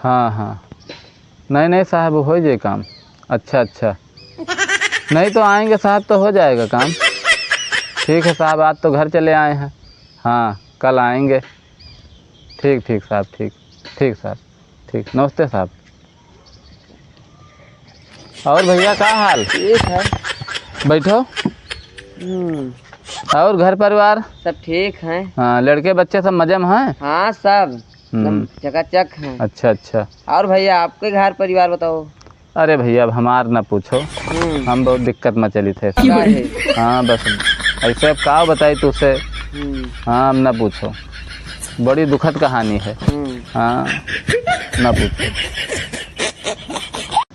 हाँ हाँ, नहीं नहीं साहब हो जाए काम। अच्छा अच्छा, नहीं तो आएंगे साहब तो हो जाएगा काम। ठीक है साहब, आज तो घर चले आए हैं। हाँ कल आएंगे। ठीक ठीक साहब, ठीक ठीक साहब, ठीक। नमस्ते साहब। और भैया क्या हाल? ठीक है। बैठो। और घर परिवार सब ठीक है। हाँ, लड़के बच्चे सब मजे में हैं? हाँ सब चकाचक हैं। अच्छा अच्छा। और भैया आपके घर परिवार बताओ। अरे भैया अब हमार ना पूछो, हम बहुत दिक्कत में चली थे। हाँ बस ऐसे अब का बताई तुझसे। हाँ अब ना पूछो, बड़ी दुखद कहानी है। हाँ ना पूछो।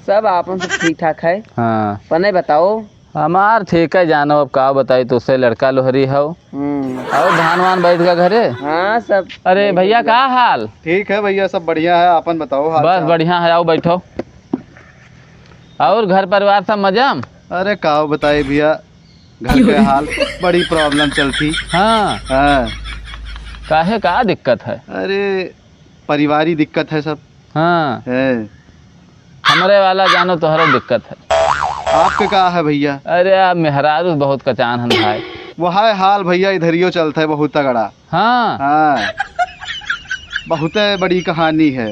सब आपन सब ठीक ठाक है। हाँ पने बताओ। हमार ठीक है जानो, अब का बताई तुझसे। लड़का लोहरी हो और धान वान बैठ गया घरे। हाँ सब। अरे भैया का हाल? ठीक है भैया, सब बढ़िया है। आपन बताओ हाल बस चाल? बढ़िया है, आओ बैठो। और घर परिवार सब मजा में? अरे का बताए भैया, घर के हाल बड़ी प्रॉब्लम चलती। हाँ हाँ। काहे का दिक्कत है? अरे परिवारी दिक्कत है सब हाँ है। हमरे वाला जानो तोहरो दिक्कत है। आपके का है भैया? अरे अब मेहरारू बहुत कचान हन भाई। वह हाल भैया इधरियो चलता है बहुत तगड़ा। हाँ हाँ बहुत बड़ी कहानी है।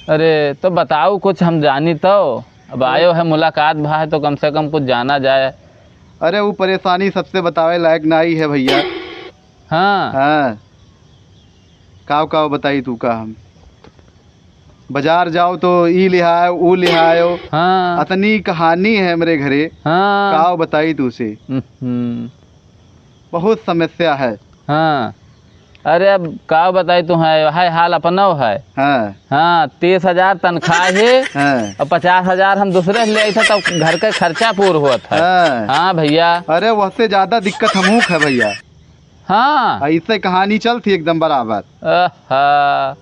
अरे तो बताओ कुछ, हम जानी तो। अब आयो है मुलाकात भा है तो कम से कम कुछ जाना जाए। अरे वो परेशानी सबसे बतावे लायक नाई है भैया। हाँ हाँ काव बताई तू का। हम बाजार जाओ तो ई लिहायो ऊ लिहायो, हाँ अतनी कहानी है मेरे घरे। हाँ काव बताई तू से, बहुत समस्या है। हाँ अरे अब का बताई तू है हाल अपना है। हाँ हाँ 30,000 तनख्वाह है हाँ और 50,000 हम दूसरे से ले आए थे तब घर का खर्चा पूरा हुआ था। हाँ। हाँ भैया। अरे वहसे ज्यादा दिक्कत हमू है भैया। हाँ ऐसे कहानी चलती एकदम बराबर। हाँ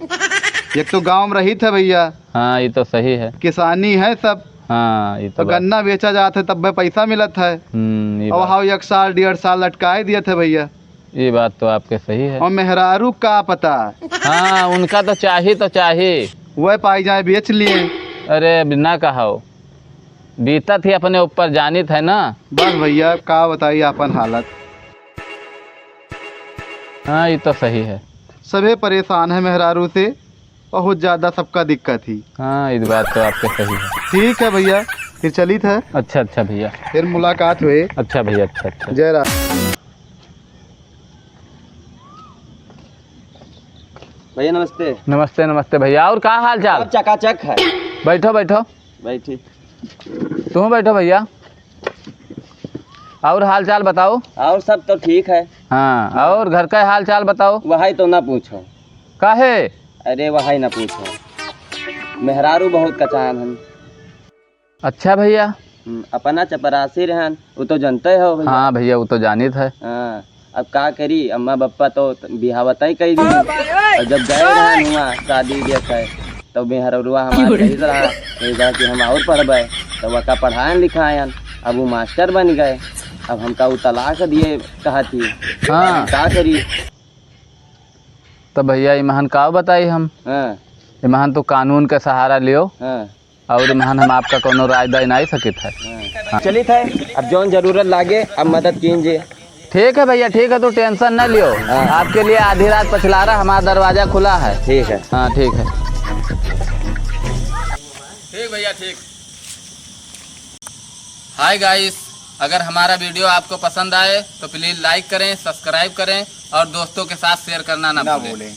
एक तो गांव में रही थे भैया। हाँ ये तो सही है। किसानी है सब। हाँ ये तो गन्ना बेचा जाता है तब में पैसा मिलत है। और हाँ 1 साल 1.5 साल लटकाए दिए थे भैया। ये बात तो आपके सही है। और मेहरारू का पता। हाँ उनका तो चाहिए वह पाई जाए बेच लिए। अरे बिना कहो बीता थी अपने ऊपर जानित है ना। बस भैया का बताइए अपन हालत। हाँ ये तो सही है। सभी परेशान है मेहरारू से, बहुत ज्यादा सबका दिक्कत ही। हाँ इस बात तो आपके सही है। ठीक है भैया, फिर चली था। अच्छा अच्छा भैया, फिर मुलाकात हुए। अच्छा भैया, अच्छा अच्छा। जय राम। भैया नमस्ते। नमस्ते नमस्ते भैया, और क्या हाल चाल? सब चकाचक है। बैठो बैठो। बैठी। तुम बैठो भैया। और हाल चाल बताओ। और सब तो ठीक है। हाँ और घर का हाल चाल बताओ। वही तो ना पूछो। काहे? अरे वही ना पूछो, मेहरारू बहुत कचान हन। अच्छा भैया। अपना चपरासी रहन, वो तो जानते हो भैया। हाँ भैया वो तो जानित है। हाँ अब का करी, अम्मा बप्पा तो बिहावता ही कही दी। और जब गए रहन हुआ शादी देखे तो मेहरुआ हमारे कही रहा कि हम और पढ़बे, तो वह का पढ़ाएं लिखाएं। अब वो मास्टर बन गए, अब हमका वो तलाक दिए कहती। हाँ का करी? तो भैया ईमान का बताई हम। हाँ ईमान तो कानून का सहारा लियो। हाँ और ईमान हम आपका कोनो राय दाई नहीं सकित है। हाँ। चली थे, अब जौन जरूरत लागे अब मदद कीजिए। ठीक है भैया, ठीक है, तो टेंशन न लियो। आपके लिए आधी रात पछलारा हमारा दरवाजा खुला है। ठीक है। हाँ ठीक है। ठीक भैया ठीक। हाय गाइस, अगर हमारा वीडियो आपको पसंद आए तो प्लीज़ लाइक करें, सब्सक्राइब करें और दोस्तों के साथ शेयर करना ना भूलें।